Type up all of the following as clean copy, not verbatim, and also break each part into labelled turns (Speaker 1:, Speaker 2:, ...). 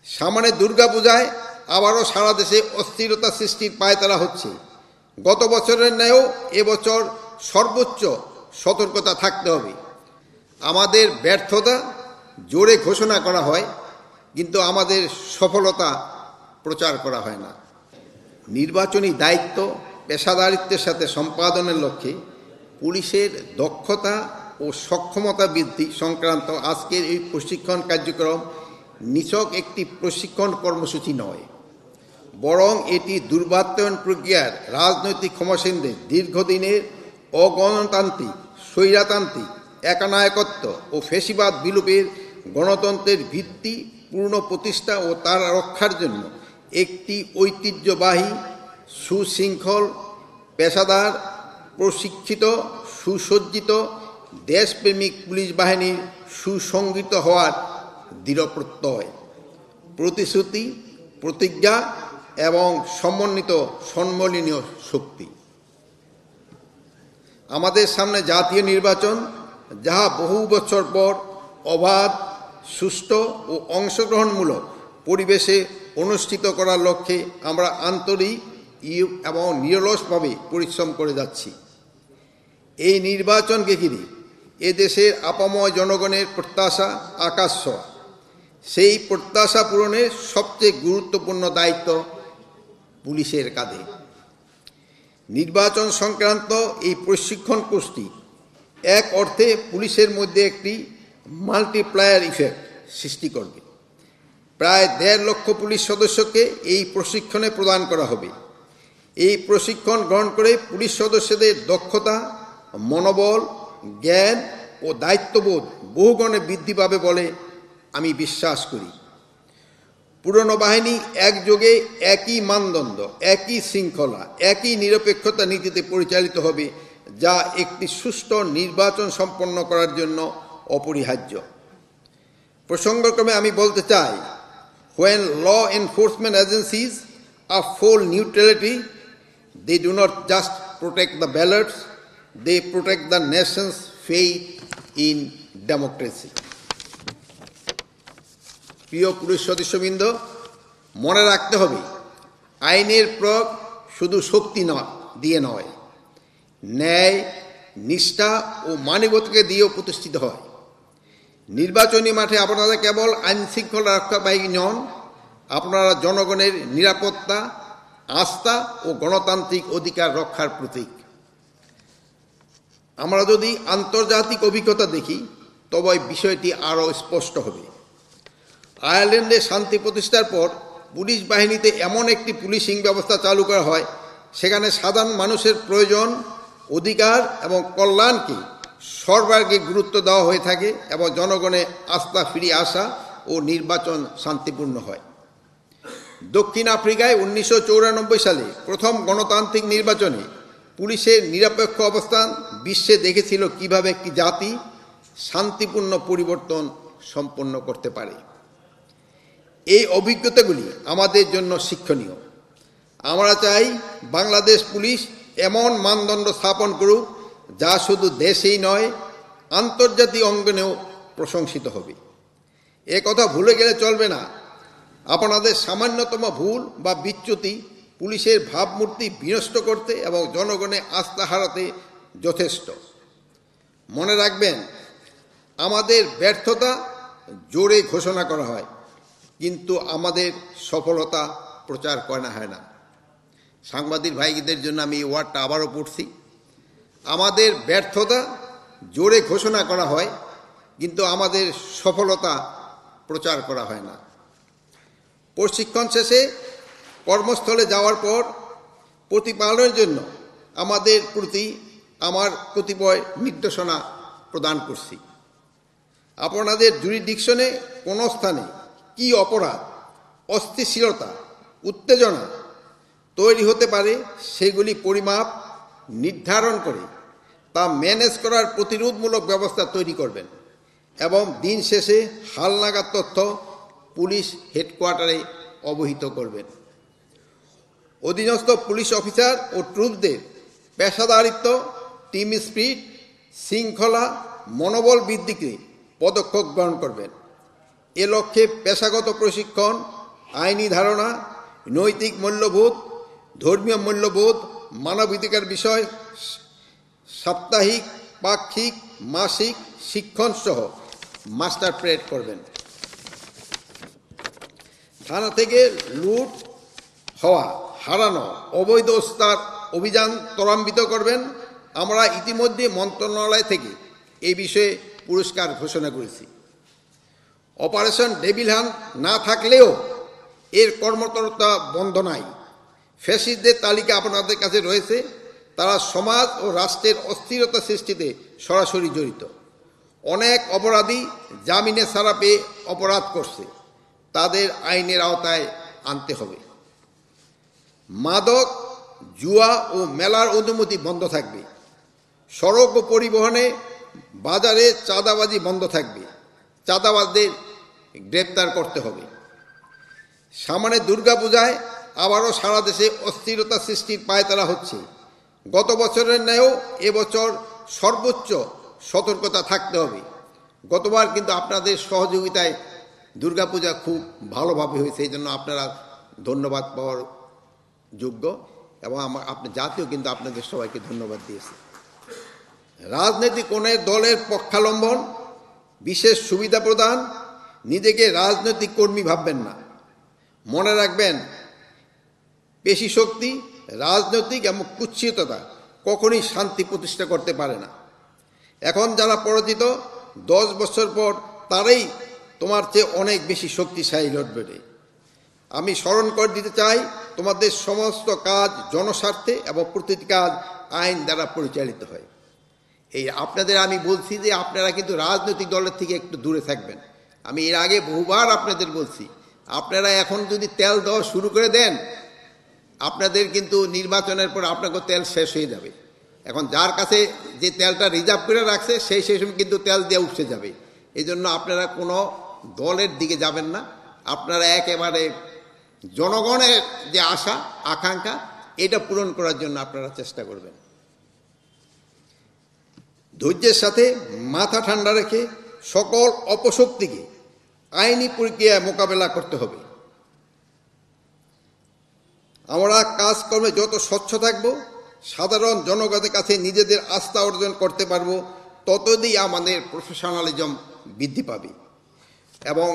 Speaker 1: সামনে দুর্গাপূজায় আবারও সারা দেশে অস্থিরতা সৃষ্টির পায়তারা হচ্ছে। গত বছরের ন্যায়ও এবছর সর্বোচ্চ সতর্কতা থাকতে হবে। আমাদের ব্যর্থতা জোরে ঘোষণা করা হয়, কিন্তু আমাদের সফলতা প্রচার করা হয় না। নির্বাচনী দায়িত্ব পেশাদারিত্বের সাথে সম্পাদনের লক্ষ্যে পুলিশের দক্ষতা ও সক্ষমতা বৃদ্ধি সংক্রান্ত আজকের এই প্রশিক্ষণ কার্যক্রম নিছক একটি প্রশিক্ষণ কর্মসূচি নয়, বরং এটি দুর্বাত্মায়ন প্রক্রিয়ার রাজনৈতিক ক্ষমতাসীনদের দীর্ঘদিনের অগণতান্ত্রিক, স্বৈরতান্ত্রিক একনায়কত্ব ও ফ্যাসিবাদ বিলোপের গণতন্ত্রের ভিত্তি পূর্ণ প্রতিষ্ঠা ও তার রক্ষার জন্য একটি ঐতিহ্যবাহী, সুশৃঙ্খল, পেশাদার, প্রশিক্ষিত, সুসজ্জিত, দেশপ্রেমিক পুলিশ বাহিনীর সুসংগঠিত হওয়ার দৃঢ় প্রত্যয়, প্রতিশ্রুতি, প্রতিজ্ঞা এবং সমন্বিত সম্মিলনীয় শক্তি। আমাদের সামনে জাতীয় নির্বাচন, যাহা বহু বছর পর অবাধ, সুষ্ঠু ও অংশগ্রহণমূলক পরিবেশে অনুষ্ঠিত করার লক্ষ্যে আমরা আন্তরিক এবং নিরলসভাবে পরিশ্রম করে যাচ্ছি। এই নির্বাচনকে ঘিরে এদেশের আপাময় জনগণের প্রত্যাশা আকাশ ছোঁয়া। সেই প্রত্যাশা পূরণের সবচেয়ে গুরুত্বপূর্ণ দায়িত্ব পুলিশের কাঁধে। নির্বাচন সংক্রান্ত এই প্রশিক্ষণ কোর্সটি এক অর্থে পুলিশের মধ্যে একটি মাল্টিপ্লায়ার ইফেক্ট সৃষ্টি করবে। প্রায় 1.5 লক্ষ পুলিশ সদস্যকে এই প্রশিক্ষণে প্রদান করা হবে। এই প্রশিক্ষণ গ্রহণ করে পুলিশ সদস্যদের দক্ষতা, মনোবল, জ্ঞান ও দায়িত্ববোধ বহুগুণে বৃদ্ধি পাবে বলে আমি বিশ্বাস করি। পুরনো বাহিনী একযোগে একই মানদণ্ড, একই শৃঙ্খলা, একই নিরপেক্ষতা নীতিতে পরিচালিত হবে, যা একটি সুষ্ঠু নির্বাচন সম্পন্ন করার জন্য অপরিহার্য। প্রসঙ্গক্রমে আমি বলতে চাই, when law enforcement agencies are full neutrality, they do not just protect the ballots, they protect the nation's faith in democracy. প্রিয় পুলিশ সদস্যবৃন্দ, মনে রাখতে হবে, আইনের প্রয়োগ শুধু শক্তি দিয়ে নয়, ন্যায়, নিষ্ঠা ও মানবতাকে দিয়েও প্রতিষ্ঠিত হয়। নির্বাচনী মাঠে আপনারা কেবল আইনশৃঙ্খলা রক্ষাবাহী নন, আপনারা জনগণের নিরাপত্তা, আস্থা ও গণতান্ত্রিক অধিকার রক্ষার প্রতীক। আমরা যদি আন্তর্জাতিক অভিজ্ঞতা দেখি, তবে বিষয়টি আরও স্পষ্ট হবে। আয়ারল্যান্ডে শান্তি প্রতিষ্ঠার পর পুলিশ বাহিনীতে এমন একটি পুলিশিং ব্যবস্থা চালু করা হয়, সেখানে সাধারণ মানুষের প্রয়োজন, অধিকার এবং কল্যাণকে সর্বাগ্রে গুরুত্ব দেওয়া হয়ে থাকে এবং জনগণের আস্থা ফিরিয়ে আসা ও নির্বাচন শান্তিপূর্ণ হয়। দক্ষিণ আফ্রিকায় 1994 সালে প্রথম গণতান্ত্রিক নির্বাচনে পুলিশের নিরপেক্ষ অবস্থান বিশ্বে দেখেছিল কিভাবে একটি জাতি শান্তিপূর্ণ পরিবর্তন সম্পন্ন করতে পারে। এই অভিজ্ঞতাগুলি আমাদের জন্য শিক্ষণীয়। আমরা চাই বাংলাদেশ পুলিশ এমন মানদণ্ড স্থাপন করুক, যা শুধু দেশেই নয়, আন্তর্জাতিক অঙ্গনেও প্রশংসিত হবে। এ কথা ভুলে গেলে চলবে না। আপনাদের সামান্যতম ভুল বা বিচ্যুতি পুলিশের ভাবমূর্তি বিনষ্ট করতে এবং জনগণের আস্থা হারাতে যথেষ্ট। মনে রাখবেন, আমাদের ব্যর্থতা জোরে ঘোষণা করা হয়, কিন্তু আমাদের সফলতা প্রচার করা হয় না। সাংবাদিক ভাইদের জন্য আমি এই ওয়ার্ডটা আবারও পড়ছি। আমাদের ব্যর্থতা জোরে ঘোষণা করা হয়, কিন্তু আমাদের সফলতা প্রচার করা হয় না। প্রশিক্ষণ শেষে কর্মস্থলে যাওয়ার পর প্রতিপালনের জন্য আমাদের প্রতি আমার কতিপয় নির্দেশনা প্রদান করছি। আপনাদের জুরিডিকশনে কোনো স্থানে কি অপরাধ, অস্থিতিশীলতা, উত্তেজনা তৈরি হতে পারে, সেগুলি পরিমাপ, নির্ধারণ করে তা ম্যানেজ করার প্রতিরোধমূলক ব্যবস্থা তৈরি করবেন এবং দিন শেষে হালনাগাদ তথ্য পুলিশ হেডকোয়ার্টারে অবহিত করবেন। অধীনস্থ পুলিশ অফিসার ও ট্রুপদের পেশাদারিত্ব, টিম স্পিরিট, শৃঙ্খলা, মনোবল বৃদ্ধিকে পদক্ষেপ গ্রহণ করবেন। এ লক্ষ্যে পেশাগত প্রশিক্ষণ, আইনি ধারণা, নৈতিক মূল্যবোধ, ধর্মীয় মূল্যবোধ, মানবাধিকার বিষয় সাপ্তাহিক, পাক্ষিক, মাসিক শিক্ষণ সহ মাস্টার প্রেড করবেন। থানা থেকে লুট হওয়া, হারানো, অবৈধ অস্ত্র অভিযান ত্বরান্বিত করবেন। আমরা ইতিমধ্যে মন্ত্রণালয় থেকে এই বিষয়ে পুরস্কার ঘোষণা করেছি। অপারেশন ডেভিল হান্ট না থাকলেও এর কর্মতরতা বন্ধ নাই। ফ্যাসিস্টদের তালিকা আপনাদের কাছে রয়েছে। তারা সমাজ ও রাষ্ট্রের অস্থিরতা সৃষ্টিতে সরাসরি জড়িত। অনেক অপরাধী জামিনে ছাড়া পেয়ে অপরাধ করছে, তাদের আইনের আওতায় আনতে হবে। মাদক, জুয়া ও মেলার অনুমতি বন্ধ থাকবে। সড়ক ও পরিবহনে, বাজারে চাঁদাবাজি বন্ধ থাকবে। চাঁদাবাজদের গ্রেপ্তার করতে হবে। সামনে দুর্গাপূজায় আবারও সারা দেশে অস্থিরতা সৃষ্টির পায়তারা হচ্ছে। গত বছরের ন্যায়ও এবছর সর্বোচ্চ সতর্কতা থাকতে হবে। গতবার কিন্তু আপনাদের সহযোগিতায় দুর্গাপূজা খুব ভালোভাবে হয়েছে, এই জন্য আপনারা ধন্যবাদ পাওয়ার যোগ্য, এবং আপনার জাতীয় কিন্তু আপনাদের সবাইকে ধন্যবাদ দিয়েছে। রাজনৈতিক কোন দলের পক্ষাবলম্বন, বিশেষ সুবিধা প্রদান, নিজেকে রাজনৈতিক কর্মী ভাববেন না। মনে রাখবেন, পেশি শক্তি, রাজনৈতিক এবং কুৎসিততা কখনই শান্তি প্রতিষ্ঠা করতে পারে না। এখন যারা পরাজিত, 10 বছর পর তারাই তোমার চেয়ে অনেক বেশি শক্তিশালী লড়বে। আমি স্মরণ করে দিতে চাই, তোমাদের সমস্ত কাজ জনস্বার্থে এবং প্রতিটি কাজ আইন দ্বারা পরিচালিত হয়। এই আপনাদের আমি বলছি যে আপনারা কিন্তু রাজনৈতিক দলের থেকে একটু দূরে থাকবেন। আমি এর আগে বহুবার আপনাদের বলছি, আপনারা এখন যদি তেল দেওয়া শুরু করে দেন, আপনাদের কিন্তু নির্বাচনের পর আপনাকে তেল শেষ হয়ে যাবে। এখন যার কাছে যে তেলটা রিজার্ভ করে রাখছে সেই সময় কিন্তু তেল দিয়ে উঠে যাবে। এই জন্য আপনারা কোনো দলের দিকে যাবেন না। আপনারা একেবারে জনগণের যে আশা আকাঙ্ক্ষা, এটা পূরণ করার জন্য আপনারা চেষ্টা করবেন। ধৈর্যের সাথে মাথা ঠান্ডা রেখে সকল অপশক্তিকে আইনি প্রক্রিয়ায় মোকাবেলা করতে হবে। আমরা কাজকর্মে যত স্বচ্ছ থাকব, সাধারণ জনগণের কাছে নিজেদের আস্থা অর্জন করতে পারব, ততদিন আমাদের প্রফেশনালিজম বৃদ্ধি পাবে এবং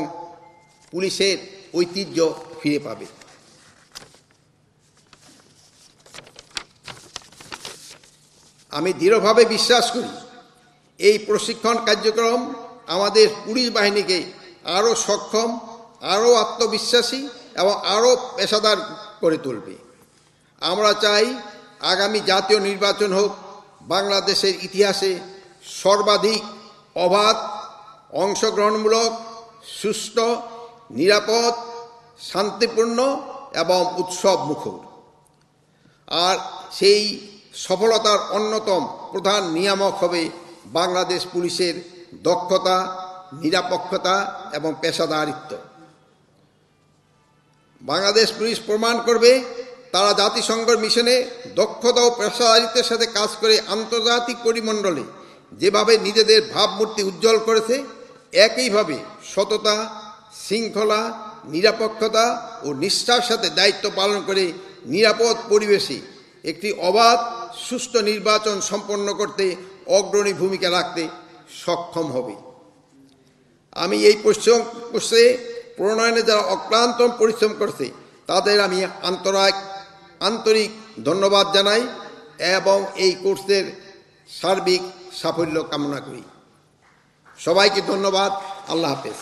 Speaker 1: পুলিশের ঐতিহ্য ফিরে পাবে। আমি দৃঢ়ভাবে বিশ্বাস করি, এই প্রশিক্ষণ কার্যক্রম আমাদের পুলিশ বাহিনীকে আরও সক্ষম, আরও আত্মবিশ্বাসী এবং আরও পেশাদার করে তুলবে। আমরা চাই আগামী জাতীয় নির্বাচন হোক বাংলাদেশের ইতিহাসে সর্বাধিক অবাধ, অংশগ্রহণমূলক, সুষ্ঠু, নিরাপদ, শান্তিপূর্ণ এবং উৎসব মুখর। আর সেই সফলতার অন্যতম প্রধান নিয়ামক হবে বাংলাদেশ পুলিশের দক্ষতা, নিরপেক্ষতা এবং পেশাদারিত্ব। বাংলাদেশ পুলিশ প্রমাণ করবে তারা জাতিসংঘের মিশনে দক্ষতা ও পেশাদারিত্বের সাথে কাজ করে আন্তর্জাতিক পরিমণ্ডলে যেভাবে নিজেদের ভাবমূর্তি উজ্জ্বল করেছে, একইভাবে সততা, শৃঙ্খলা, নিরপেক্ষতা ও নিষ্ঠার সাথে দায়িত্ব পালন করে নিরাপদ পরিবেশে একটি অবাধ, সুষ্ঠু নির্বাচন সম্পন্ন করতে অগ্রণী ভূমিকা রাখতে সক্ষম হবে। আমি এই কোর্সে প্রণয়নে যারা অক্লান্ত পরিশ্রম করছে তাদের আমি আন্তরিক ধন্যবাদ জানাই এবং এই কোর্সের সার্বিক সাফল্য কামনা করি। সবাইকে ধন্যবাদ। আল্লাহ হাফেজ।